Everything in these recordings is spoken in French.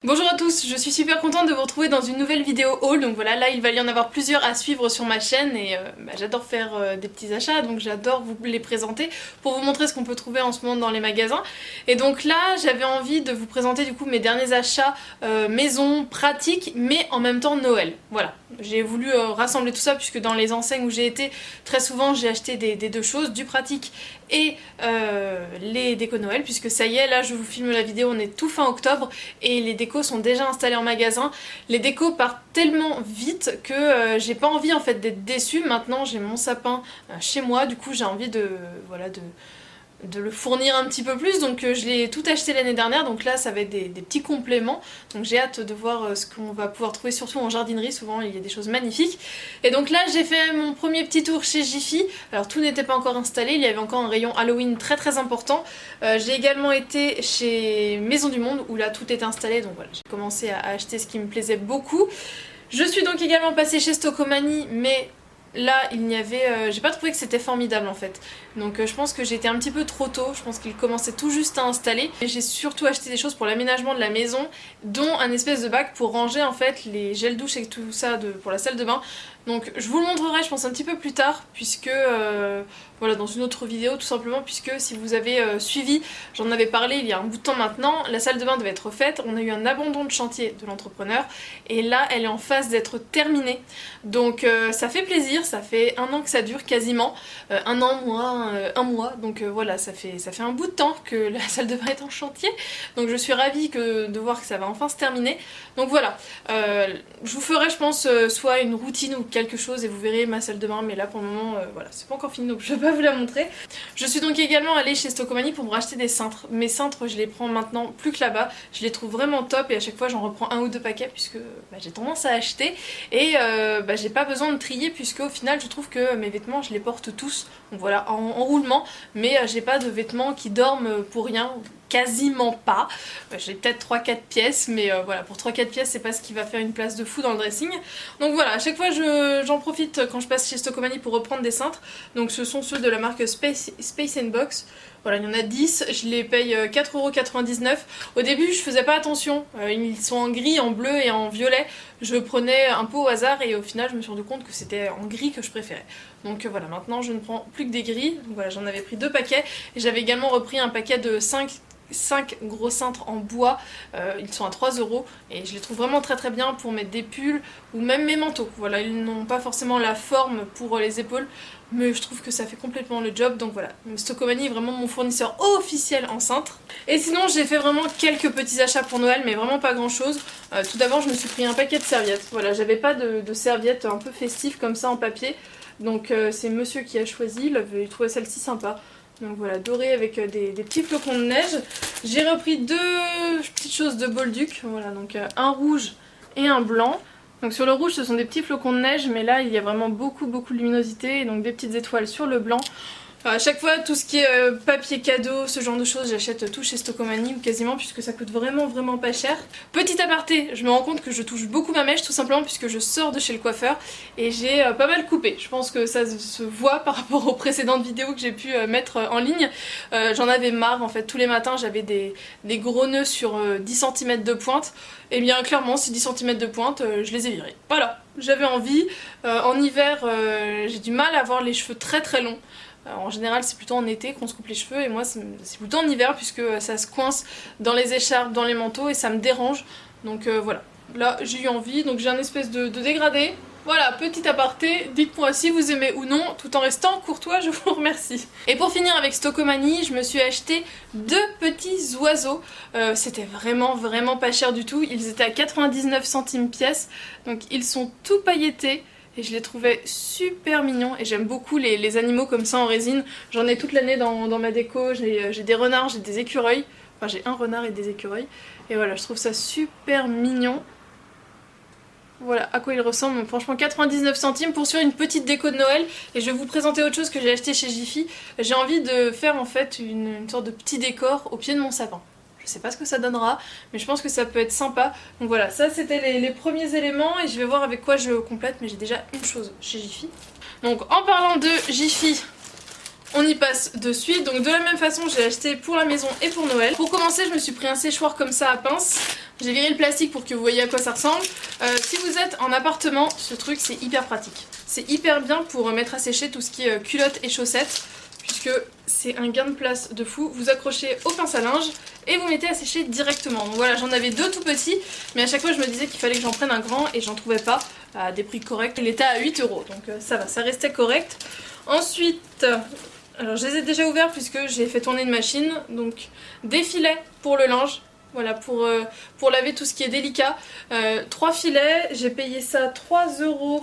Bonjour à tous, je suis super contente de vous retrouver dans une nouvelle vidéo haul. Donc voilà, là il va y en avoir plusieurs à suivre sur ma chaîne et j'adore faire des petits achats, donc j'adore vous les présenter pour vous montrer ce qu'on peut trouver en ce moment dans les magasins. Et donc là j'avais envie de vous présenter du coup mes derniers achats maison, pratiques, mais en même temps Noël. Voilà, j'ai voulu rassembler tout ça puisque dans les enseignes où j'ai été, très souvent j'ai acheté des deux choses, du pratique et les décos Noël, puisque ça y est, là je vous filme la vidéo, on est tout fin octobre et les décos sont déjà installés en magasin. Les décos partent tellement vite que j'ai pas envie en fait d'être déçue. Maintenant j'ai mon sapin chez moi, du coup j'ai envie de le fournir un petit peu plus, donc je l'ai tout acheté l'année dernière, donc là ça va être des petits compléments, donc j'ai hâte de voir ce qu'on va pouvoir trouver, surtout en jardinerie. Souvent il y a des choses magnifiques. Et donc là j'ai fait mon premier petit tour chez Jiffy. Alors tout n'était pas encore installé, il y avait encore un rayon Halloween très important. J'ai également été chez Maison du Monde où là tout est installé, donc voilà, j'ai commencé à acheter ce qui me plaisait beaucoup. Je suis donc également passée chez Stocomanie, mais là il n'y avait... j'ai pas trouvé que c'était formidable en fait. Donc je pense que j'ai été un petit peu trop tôt, je pense qu'il commençait tout juste à installer. Et j'ai surtout acheté des choses pour l'aménagement de la maison, dont un espèce de bac pour ranger en fait les gels douche et tout ça pour la salle de bain. Donc je vous le montrerai je pense un petit peu plus tard, puisque voilà, dans une autre vidéo tout simplement, puisque si vous avez suivi, j'en avais parlé il y a un bout de temps maintenant, la salle de bain devait être faite, on a eu un abandon de chantier de l'entrepreneur et là elle est en phase d'être terminée. Donc ça fait plaisir, ça fait un an que ça dure quasiment, un an, un mois, donc voilà, ça fait un bout de temps que la salle de bain est en chantier, donc je suis ravie de voir que ça va enfin se terminer. Donc voilà, je vous ferai je pense soit une routine ou quelque chose et vous verrez ma salle de bain, mais là pour le moment voilà, c'est pas encore fini donc je vais pas vous la montrer. Je suis donc également allée chez Stocomanie pour me racheter des cintres. Mes cintres je les prends maintenant plus que là-bas, je les trouve vraiment top et à chaque fois j'en reprends un ou deux paquets puisque j'ai tendance à acheter et j'ai pas besoin de trier puisque au final je trouve que mes vêtements je les porte tous, donc voilà, en roulement, mais j'ai pas de vêtements qui dorment pour rien, quasiment pas. J'ai peut-être 3-4 pièces, mais voilà, pour 3-4 pièces c'est pas ce qui va faire une place de fou dans le dressing. Donc voilà, à chaque fois j'en profite quand je passe chez Stocomanie pour reprendre des cintres. Donc ce sont ceux de la marque Space Box. Voilà, il y en a 10, je les paye 4,99€. Au début je faisais pas attention, ils sont en gris, en bleu et en violet. Je prenais un peu au hasard et au final je me suis rendu compte que c'était en gris que je préférais. Donc voilà, maintenant je ne prends plus que des gris. Donc voilà, j'en avais pris 2 paquets et j'avais également repris un paquet de 5 gros cintres en bois, ils sont à 3€ et je les trouve vraiment très bien pour mettre des pulls ou même mes manteaux. Voilà, ils n'ont pas forcément la forme pour les épaules, mais je trouve que ça fait complètement le job. Donc voilà, Stocomanie est vraiment mon fournisseur officiel en cintres. Et sinon j'ai fait vraiment quelques petits achats pour Noël, mais vraiment pas grand chose. Tout d'abord je me suis pris un paquet de serviettes. Voilà, j'avais pas de serviettes un peu festives comme ça en papier, donc c'est monsieur qui a choisi, il avait trouvé celle-ci sympa. Donc voilà, doré avec des petits flocons de neige. J'ai repris 2 petites choses de Bolduc. Voilà, donc un rouge et un blanc. Donc sur le rouge ce sont des petits flocons de neige, mais là il y a vraiment beaucoup de luminosité, et donc des petites étoiles sur le blanc. À chaque fois tout ce qui est papier cadeau, ce genre de choses, j'achète tout chez Stocomanie ou quasiment, puisque ça coûte vraiment pas cher. Petit aparté, je me rends compte que je touche beaucoup ma mèche tout simplement puisque je sors de chez le coiffeur et j'ai pas mal coupé. Je pense que ça se voit par rapport aux précédentes vidéos que j'ai pu mettre en ligne. J'en avais marre en fait, tous les matins j'avais des gros nœuds sur 10 cm de pointe. Et bien clairement ces 10 cm de pointe je les ai virés. Voilà, j'avais envie. En hiver j'ai du mal à avoir les cheveux très longs. En général c'est plutôt en été qu'on se coupe les cheveux et moi c'est plutôt en hiver puisque ça se coince dans les écharpes, dans les manteaux et ça me dérange. Donc voilà, là j'ai eu envie, donc j'ai un espèce de dégradé. Voilà, petit aparté, dites-moi si vous aimez ou non, tout en restant courtois, je vous remercie. Et pour finir avec Stocomanie, je me suis acheté 2 petits oiseaux. C'était vraiment pas cher du tout, ils étaient à 99 centimes pièce, donc ils sont tout pailletés. Et je les trouvais super mignons et j'aime beaucoup les animaux comme ça en résine. J'en ai toute l'année dans ma déco, j'ai des renards, j'ai des écureuils. Enfin j'ai un renard et des écureuils. Et voilà, je trouve ça super mignon. Voilà à quoi ils ressemblent, donc franchement 99 centimes pour faire une petite déco de Noël. Et je vais vous présenter autre chose que j'ai acheté chez Jiffy. J'ai envie de faire en fait une sorte de petit décor au pied de mon sapin. Je sais pas ce que ça donnera, mais je pense que ça peut être sympa. Donc voilà, ça c'était les premiers éléments et je vais voir avec quoi je complète, mais j'ai déjà une chose chez Jiffy. Donc en parlant de Jiffy, On y passe de suite, donc de la même façon j'ai acheté pour la maison et pour Noël. Pour commencer je me suis pris un séchoir comme ça à pince. J'ai viré le plastique pour que vous voyez à quoi ça ressemble. Si vous êtes en appartement, ce truc c'est hyper pratique. C'est hyper bien pour mettre à sécher tout ce qui est culottes et chaussettes, puisque c'est un gain de place de fou. Vous accrochez au pince à linge et vous mettez à sécher directement. Donc voilà, j'en avais 2 tout petits, mais à chaque fois je me disais qu'il fallait que j'en prenne un grand et j'en trouvais pas à des prix corrects. Il était à 8 €, donc ça va, ça restait correct. Ensuite, alors je les ai déjà ouverts puisque j'ai fait tourner une machine, donc des filets pour le linge. Voilà, pour laver tout ce qui est délicat. 3 filets, j'ai payé ça 3,75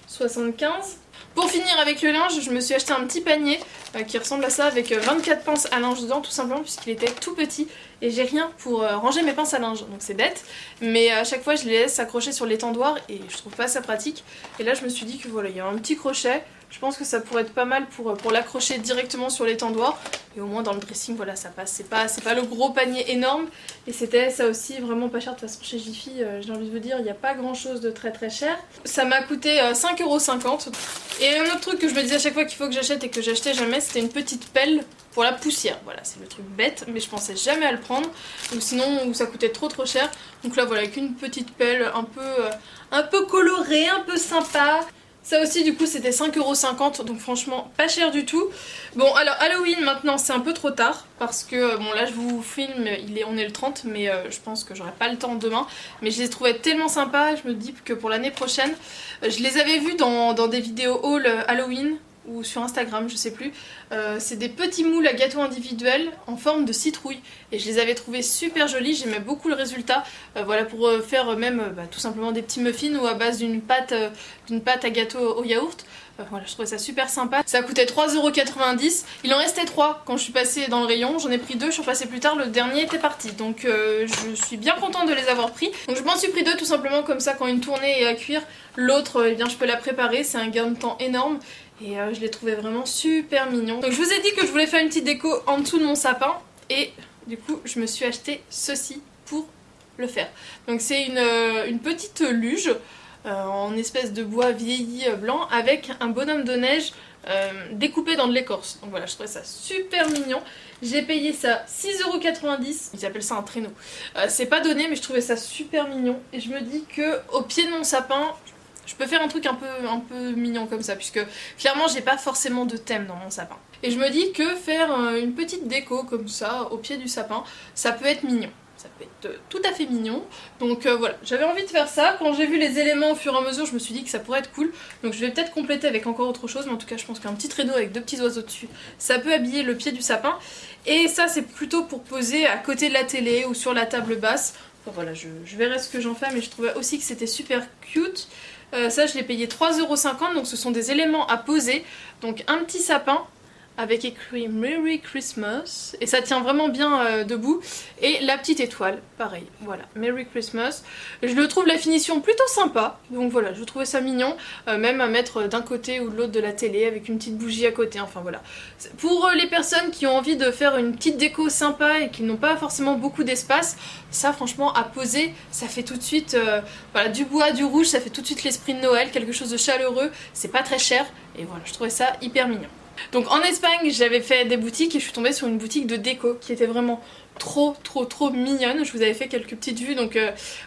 €. Pour finir avec le linge, je me suis acheté un petit panier qui ressemble à ça avec 24 pinces à linge dedans, tout simplement puisqu'il était tout petit et j'ai rien pour ranger mes pinces à linge, donc c'est bête, mais à chaque fois je les laisse accrocher sur l'étendoir et je trouve pas ça pratique. Et là je me suis dit que voilà, il y a un petit crochet, je pense que ça pourrait être pas mal pour l'accrocher directement sur l'étendoir et au moins dans le dressing voilà ça passe, c'est pas le gros panier énorme et c'était ça aussi vraiment pas cher. De toute façon chez Jiffy j'ai envie de vous dire il n'y a pas grand chose de très cher. Ça m'a coûté 5,50 €. Et un autre truc que je me disais à chaque fois qu'il faut que j'achète et que j'achetais jamais, c'était une petite pelle pour la poussière. Voilà, c'est le truc bête, mais je pensais jamais à le prendre, ou sinon ça coûtait trop cher. Donc là voilà, avec une petite pelle un peu colorée, un peu sympa. Ça aussi du coup c'était 5,50 €, donc franchement pas cher du tout. Bon alors Halloween maintenant c'est un peu trop tard parce que bon là je vous filme, on est le 30 mais je pense que j'aurai pas le temps demain. Mais je les trouvais tellement sympas, je me dis que pour l'année prochaine, je les avais vus dans des vidéos haul Halloween ou sur Instagram, je sais plus. C'est des petits moules à gâteaux individuels en forme de citrouille et je les avais trouvés super jolis, j'aimais beaucoup le résultat. Voilà, pour faire même tout simplement des petits muffins ou à base d'une pâte à gâteau au yaourt. Voilà, je trouvais ça super sympa. Ça coûtait 3,90 €. Il en restait 3 quand je suis passée dans le rayon. J'en ai pris 2, je suis repassée plus tard, le dernier était parti. Donc je suis bien contente de les avoir pris. Donc je m'en suis pris 2 tout simplement comme ça quand une tournée est à cuire. L'autre, eh bien je peux la préparer, c'est un gain de temps énorme. Et je les trouvais vraiment super mignons. Donc je vous ai dit que je voulais faire une petite déco en dessous de mon sapin. Et du coup je me suis acheté ceci pour le faire. Donc c'est une petite luge. En espèce de bois vieilli blanc avec un bonhomme de neige découpé dans de l'écorce. Donc voilà, je trouvais ça super mignon. J'ai payé ça 6,90 €. Ils appellent ça un traîneau. C'est pas donné mais je trouvais ça super mignon. Et je me dis que au pied de mon sapin, je peux faire un truc un peu mignon comme ça, puisque clairement j'ai pas forcément de thème dans mon sapin. Et je me dis que faire une petite déco comme ça au pied du sapin, ça peut être mignon. Ça peut être tout à fait mignon. Donc voilà, j'avais envie de faire ça. Quand j'ai vu les éléments au fur et à mesure, je me suis dit que ça pourrait être cool. Donc je vais peut-être compléter avec encore autre chose. Mais en tout cas, je pense qu'un petit traîneau avec 2 petits oiseaux dessus, ça peut habiller le pied du sapin. Et ça, c'est plutôt pour poser à côté de la télé ou sur la table basse. Enfin, voilà, je verrai ce que j'en fais. Mais je trouvais aussi que c'était super cute. Ça, je l'ai payé 3,50 €. Donc ce sont des éléments à poser. Donc un petit sapin avec écrit Merry Christmas, et ça tient vraiment bien debout, et la petite étoile, pareil, voilà, Merry Christmas. Je le trouve la finition plutôt sympa, donc voilà, je trouvais ça mignon, même à mettre d'un côté ou de l'autre de la télé, avec une petite bougie à côté, enfin voilà. Pour les personnes qui ont envie de faire une petite déco sympa et qui n'ont pas forcément beaucoup d'espace, ça franchement à poser, ça fait tout de suite, voilà, du bois, du rouge, ça fait tout de suite l'esprit de Noël, quelque chose de chaleureux, c'est pas très cher, et voilà, je trouvais ça hyper mignon. Donc en Espagne j'avais fait des boutiques et je suis tombée sur une boutique de déco qui était vraiment trop mignonne. Je vous avais fait quelques petites vues, donc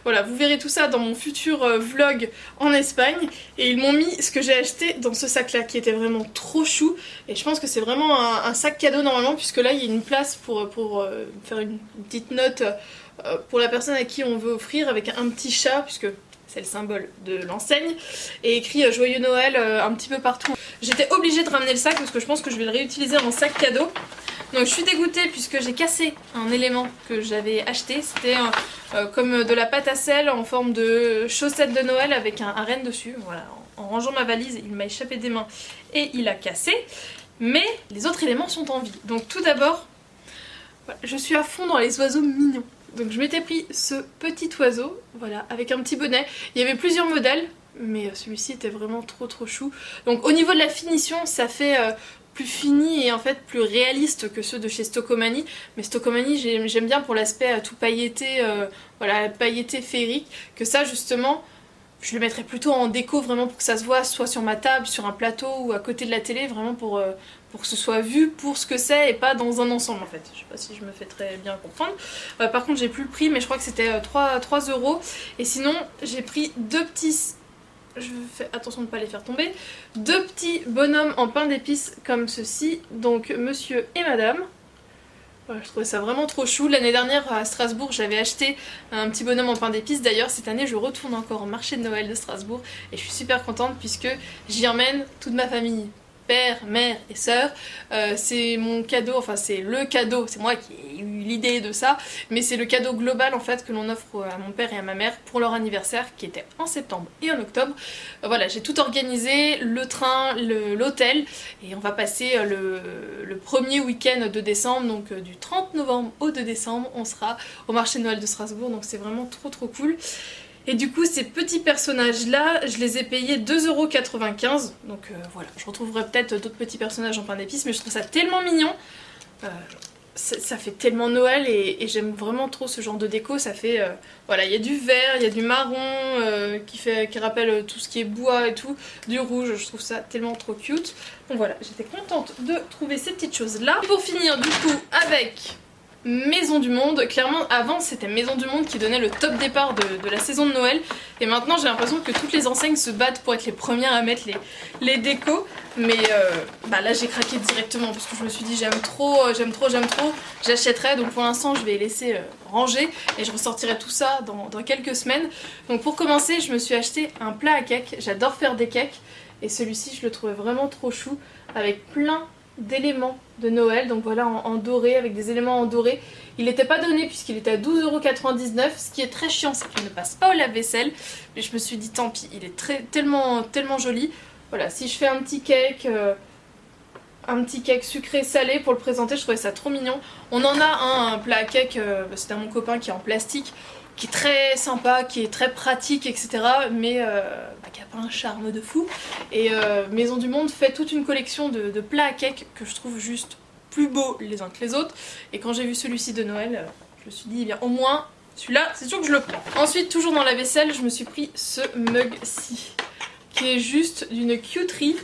voilà, vous verrez tout ça dans mon futur vlog en Espagne. Et ils m'ont mis ce que j'ai acheté dans ce sac là qui était vraiment trop chou. Et je pense que c'est vraiment un sac cadeau normalement, puisque là il y a une place pour faire une petite note pour la personne à qui on veut offrir, avec un petit chat, puisque c'est le symbole de l'enseigne, et écrit Joyeux Noël un petit peu partout. J'étais obligée de ramener le sac parce que je pense que je vais le réutiliser en sac cadeau. Donc je suis dégoûtée puisque j'ai cassé un élément que j'avais acheté. C'était comme de la pâte à sel en forme de chaussettes de Noël avec un renne dessus. Voilà, en rangeant ma valise, il m'a échappé des mains et il a cassé. Mais les autres éléments sont en vie. Donc tout d'abord, voilà, je suis à fond dans les oiseaux mignons. Donc je m'étais pris ce petit oiseau, voilà, avec un petit bonnet. Il y avait plusieurs modèles, mais celui-ci était vraiment trop chou. Donc au niveau de la finition, ça fait plus fini et en fait plus réaliste que ceux de chez Stocomanie. Mais Stocomanie, j'aime bien pour l'aspect tout pailleté, voilà, pailleté féerique, que ça justement, je le mettrais plutôt en déco vraiment pour que ça se voit, soit sur ma table, sur un plateau ou à côté de la télé, vraiment pour que ce soit vu pour ce que c'est et pas dans un ensemble en fait. Je sais pas si je me fais très bien comprendre. Par contre j'ai plus le prix mais je crois que c'était 3 €. Et sinon j'ai pris deux petits... Je fais attention de ne pas les faire tomber. Deux petits bonhommes en pain d'épices comme ceci. Donc monsieur et madame. Voilà, je trouvais ça vraiment trop chou. L'année dernière à Strasbourg j'avais acheté un petit bonhomme en pain d'épices. D'ailleurs cette année je retourne encore au marché de Noël de Strasbourg et je suis super contente puisque j'y emmène toute ma famille. Père, mère et sœur, c'est mon cadeau, enfin c'est le cadeau, c'est moi qui ai eu l'idée de ça, mais c'est le cadeau global en fait que l'on offre à mon père et à ma mère pour leur anniversaire qui était en septembre et en octobre. Voilà, j'ai tout organisé, le train, l'hôtel, et on va passer le premier week-end de décembre, donc du 30 novembre au 2 décembre, on sera au marché de Noël de Strasbourg, donc c'est vraiment trop cool. Et du coup ces petits personnages là, je les ai payés 2,95 €, donc voilà, je retrouverai peut-être d'autres petits personnages en pain d'épices, mais je trouve ça tellement mignon, ça fait tellement Noël et j'aime vraiment trop ce genre de déco, ça fait, voilà, il y a du vert, il y a du marron qui rappelle tout ce qui est bois et tout, du rouge, je trouve ça tellement trop cute. Donc voilà, j'étais contente de trouver ces petites choses là. Pour finir du coup avec... Maison du Monde, clairement avant c'était Maison du Monde qui donnait le top départ de la saison de Noël et maintenant j'ai l'impression que toutes les enseignes se battent pour être les premières à mettre les décos, mais là j'ai craqué directement parce que je me suis dit j'aime trop, j'achèterai, donc pour l'instant je vais laisser ranger et je ressortirai tout ça dans quelques semaines. Donc pour commencer je me suis acheté un plat à cake, j'adore faire des cakes et celui-ci je le trouvais vraiment trop chou avec plein d'éléments de Noël, donc voilà en doré, avec des éléments en doré. Il n'était pas donné puisqu'il était à 12,99 €, ce qui est très chiant c'est qu'il ne passe pas au lave-vaisselle, mais je me suis dit tant pis, il est tellement joli. Voilà, si je fais un petit cake sucré salé pour le présenter, je trouvais ça trop mignon. On en a un plat à cake, c'était à mon copain qui est en plastique, qui est très sympa, qui est très pratique, etc. mais qui a pas un charme de fou. Et Maison du Monde fait toute une collection de plats à cake que je trouve juste plus beaux les uns que les autres. Et quand j'ai vu celui-ci de Noël, je me suis dit, eh bien au moins, celui-là, c'est sûr que je le prends. Ensuite, toujours dans la vaisselle, je me suis pris ce mug-ci, qui est juste d'une cuterie.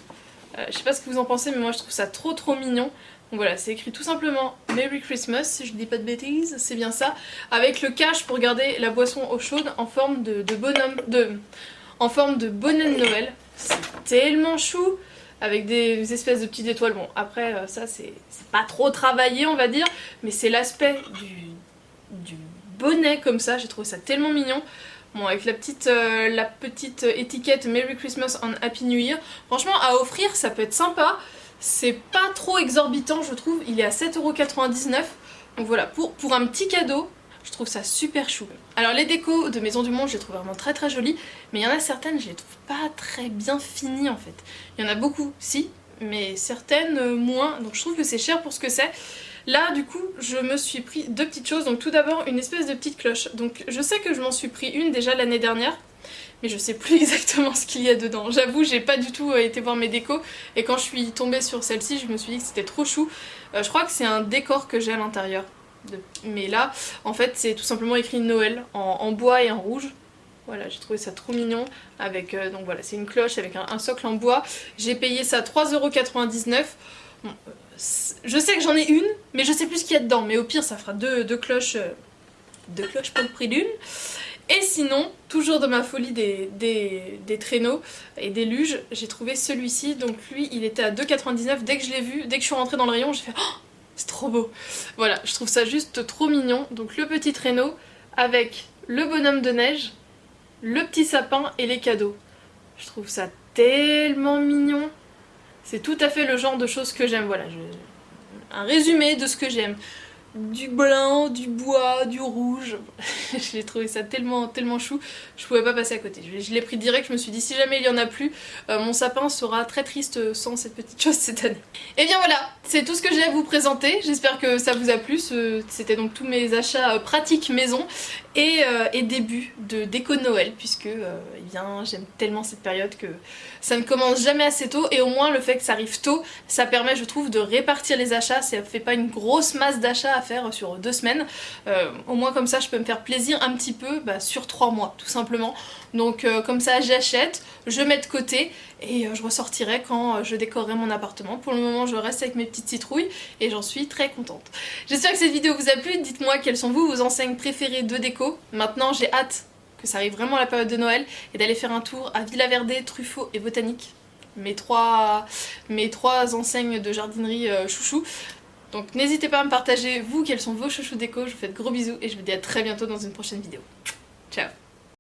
Je sais pas ce que vous en pensez, mais moi je trouve ça trop mignon. Donc voilà, c'est écrit tout simplement Merry Christmas, si je dis pas de bêtises, c'est bien ça, avec le cache pour garder la boisson eau chaude en forme de bonnet de Noël. C'est tellement chou, avec des espèces de petites étoiles. Bon, après ça c'est pas trop travaillé on va dire, mais c'est l'aspect du bonnet comme ça, j'ai trouvé ça tellement mignon. Bon, avec la petite étiquette Merry Christmas and Happy New Year, franchement à offrir ça peut être sympa. C'est pas trop exorbitant je trouve, il est à 7,99 €. Donc voilà, pour un petit cadeau, je trouve ça super chou. Alors les décos de Maison du Monde, je les trouve vraiment très jolies, mais il y en a certaines, je les trouve pas très bien finies en fait. Il y en a beaucoup, si, mais certaines moins, donc je trouve que c'est cher pour ce que c'est. Là du coup, je me suis pris deux petites choses, donc tout d'abord une espèce de petite cloche. Donc je sais que je m'en suis pris une déjà l'année dernière, mais je sais plus exactement ce qu'il y a dedans. J'avoue, j'ai pas du tout été voir mes décos et quand je suis tombée sur celle-ci, je me suis dit que c'était trop chou. Je crois que c'est un décor que j'ai à l'intérieur. Mais là, en fait, c'est tout simplement écrit Noël en bois et en rouge. Voilà, j'ai trouvé ça trop mignon. Avec, donc voilà, c'est une cloche avec un socle en bois. J'ai payé ça 3,99 €. Bon, je sais que j'en ai une, mais je sais plus ce qu'il y a dedans. Mais au pire, ça fera deux cloches pour le prix d'une. Et sinon, toujours dans ma folie des traîneaux et des luges, j'ai trouvé celui-ci. Donc lui, il était à 2,99 €. Dès que je l'ai vu, dès que je suis rentrée dans le rayon, j'ai fait oh, c'est trop beau. Voilà, je trouve ça juste trop mignon. Donc le petit traîneau avec le bonhomme de neige, le petit sapin et les cadeaux. Je trouve ça tellement mignon. C'est tout à fait le genre de choses que j'aime. Voilà, un résumé de ce que j'aime. Du blanc, du bois, du rouge. J'ai trouvé ça tellement chou, je pouvais pas passer à côté. Je l'ai pris direct, je me suis dit si jamais il y en a plus, mon sapin sera très triste sans cette petite chose cette année. Et bien voilà, c'est tout ce que j'ai à vous présenter. J'espère que ça vous a plu. C'était donc tous mes achats pratiques maison et début de déco de Noël, puisque eh bien j'aime tellement cette période que ça ne commence jamais assez tôt, et au moins le fait que ça arrive tôt, ça permet je trouve de répartir les achats, ça fait pas une grosse masse d'achats à faire sur 2 semaines. Au moins comme ça je peux me faire plaisir un petit peu sur 3 mois tout simplement. Donc comme ça j'achète, je mets de côté et je ressortirai quand je décorerai mon appartement. Pour le moment je reste avec mes petites citrouilles et j'en suis très contente. J'espère que cette vidéo vous a plu, dites-moi quelles sont vos enseignes préférées de déco. Maintenant j'ai hâte que ça arrive vraiment la période de Noël et d'aller faire un tour à Villa Verde, Truffaut et Botanique. Mes trois enseignes de jardinerie chouchou. Donc n'hésitez pas à me partager vous quels sont vos chouchous déco, je vous fais de gros bisous et je vous dis à très bientôt dans une prochaine vidéo. Ciao.